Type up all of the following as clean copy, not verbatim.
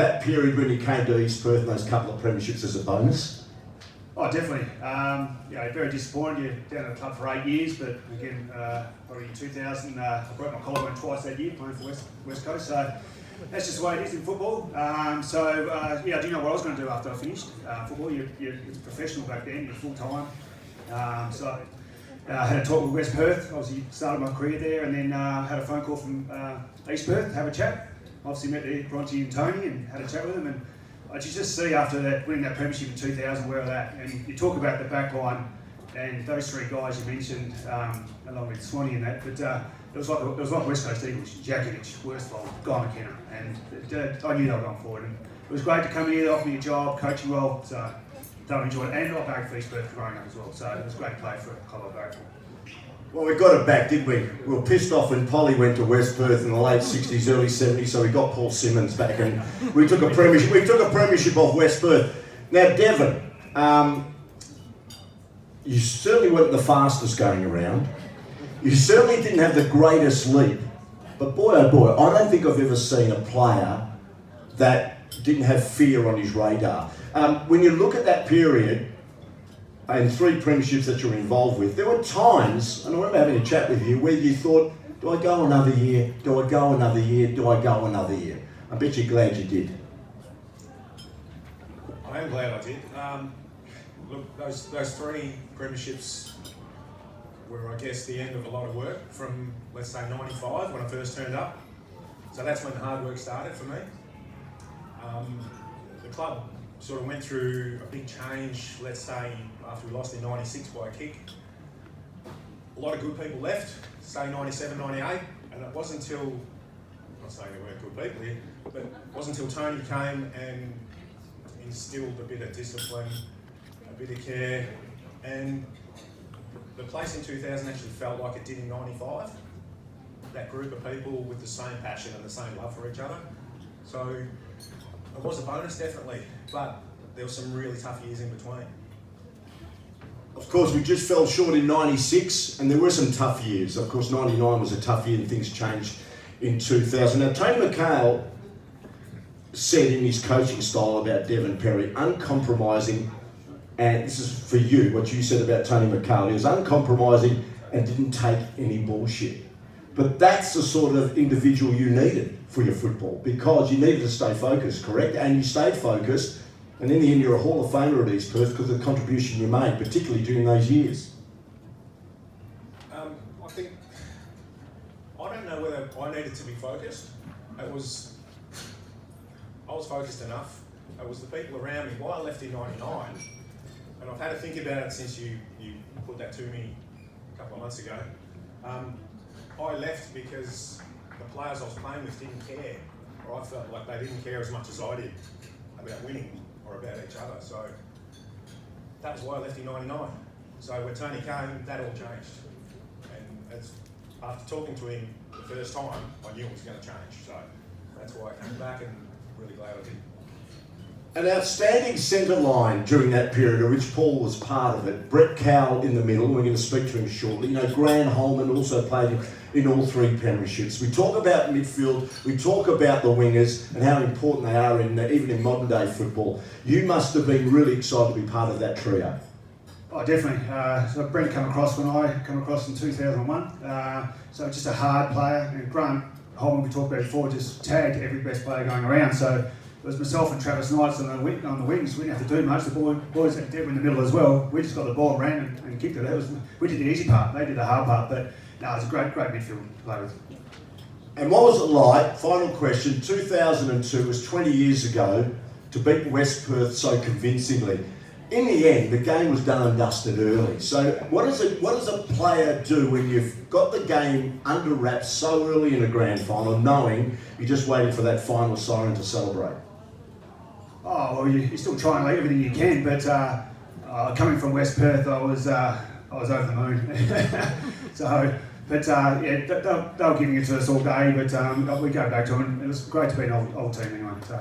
That period when you came to East Perth and those couple of premierships as a bonus? Oh, definitely. Very disappointed. You're down at the club for 8 years, but again, probably in 2000, I broke my collarbone twice that year playing for West Coast. So that's just the way it is in football. I do know what I was going to do after I finished football. You're professional back then. You're full time. I had a talk with West Perth. Obviously, started my career there, and then had a phone call from East Perth to have a chat. Obviously, met Bronte and Tony and had a chat with them. And I just see after that winning that premiership in 2000 where they're at. And you talk about the back line and those three guys you mentioned, along with Swanee and that. But it was like West Coast Eagles: Jakovic, Worsfold, Guy McKenna, and I knew they were going forward. And it was great to come here, offer me a job, coaching role. So thoroughly enjoyed it, and I played for East Perth growing up as well. So it was great to play for a club I played for. Well, we got it back, didn't we? We were pissed off when Polly went to West Perth in the late 60s, early 70s, so we got Paul Symonds back and we took a premiership. We took a premiership off West Perth. Now, Devan, you certainly weren't the fastest going around. You certainly didn't have the greatest leap. But boy, oh boy, I don't think I've ever seen a player that didn't have fear on his radar. When you look at that period, and 3 premierships that you're involved with, there were times, and I remember having a chat with you, where you thought, do I go another year? Do I go another year? Do I go another year? I bet you're glad you did. I am glad I did. Look, those 3 premierships were, I guess, the end of a lot of work from, let's say, 95 when I first turned up. So that's when the hard work started for me. The club sort of went through a big change, let's say, after we lost in 96 by a kick. A lot of good people left, say 97, 98, and it wasn't until, I'm not saying there weren't good people here, but it wasn't until Tony came and instilled a bit of discipline, a bit of care, and the place in 2000 actually felt like it did in 95. That group of people with the same passion and the same love for each other. So it was a bonus, definitely, but there were some really tough years in between. Of course, we just fell short in 96, and there were some tough years. Of course, 99 was a tough year and things changed in 2000. Now, Tony McHale said in his coaching style about Devan Perry, uncompromising, and this is for you, what you said about Tony McHale. He was uncompromising and didn't take any bullshit. But that's the sort of individual you needed for your football, because you needed to stay focused, correct? And you stayed focused, and in the end you're a Hall of Famer at East Perth because of the contribution you made, particularly during those years. I don't know whether I needed to be focused. I was focused enough. It was the people around me. Why I left in 99, and I've had to think about it since you put that to me a couple of months ago. I left because the players I was playing with didn't care, or I felt like they didn't care as much as I did about winning or about each other. So that was why I left in 99. So when Tony came, that all changed. And after talking to him the first time, I knew it was going to change. So that's why I came back, and really glad I did. An outstanding centre line during that period, of which Paul was part of it. Brett Cowell in the middle, we're going to speak to him shortly. You know, Grant Holman also played in all 3 premierships. We talk about midfield, we talk about the wingers and how important they are even in modern day football. You must have been really excited to be part of that trio. Oh, definitely. So Brent came across when I came across in 2001. So just a hard player, and Grant Holman, we talked about before, just tagged every best player going around. So it was myself and Travis Knights on the wings. We didn't have to do much. The boys were in the middle as well. We just got the ball and ran and kicked it. We did the easy part. They did the hard part. But no, it was a great midfield to play with. And what was it like, final question, 2002 was 20 years ago, to beat West Perth so convincingly? In the end, the game was done and dusted early. So what does a player do when you've got the game under wraps so early in a grand final, knowing you're just waiting for that final siren to celebrate? Oh, well, you still try and lead everything you can, but coming from West Perth, I was over the moon. They were giving it to us all day, but we go back to them, and it was great to be an old team anyway. So.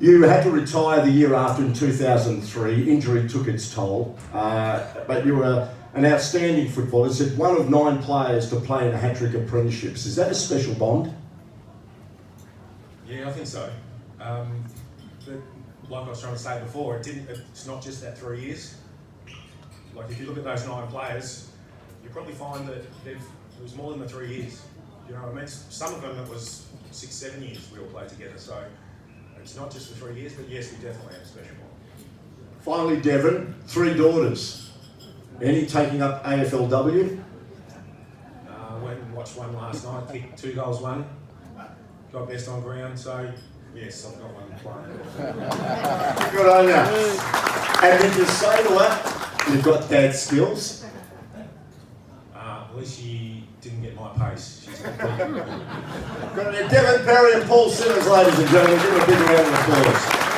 You had to retire the year after in 2003. Injury took its toll, but you were an outstanding footballer. Said one of 9 players to play in a hat-trick of premierships. Is that a special bond? Yeah, I think so. But like I was trying to say before, it's not just that 3 years. Like if you look at those 9 players, you probably find that it was more than the 3 years. You know what I mean? Some of them it was 6, 7 years we all played together. So it's not just the 3 years, but yes, we definitely have a special bond. Finally, Devon, 3 daughters. Any taking up AFLW? Went and watched one last night, kicked 2 goals, one. Got best on ground, so yes, I've got one playing. Good on you. And did you say to her, you've got dad skills? At least she didn't get my pace. She's Good on you. Devan Perry and Paul Symonds, ladies and gentlemen. Give them a big round of applause.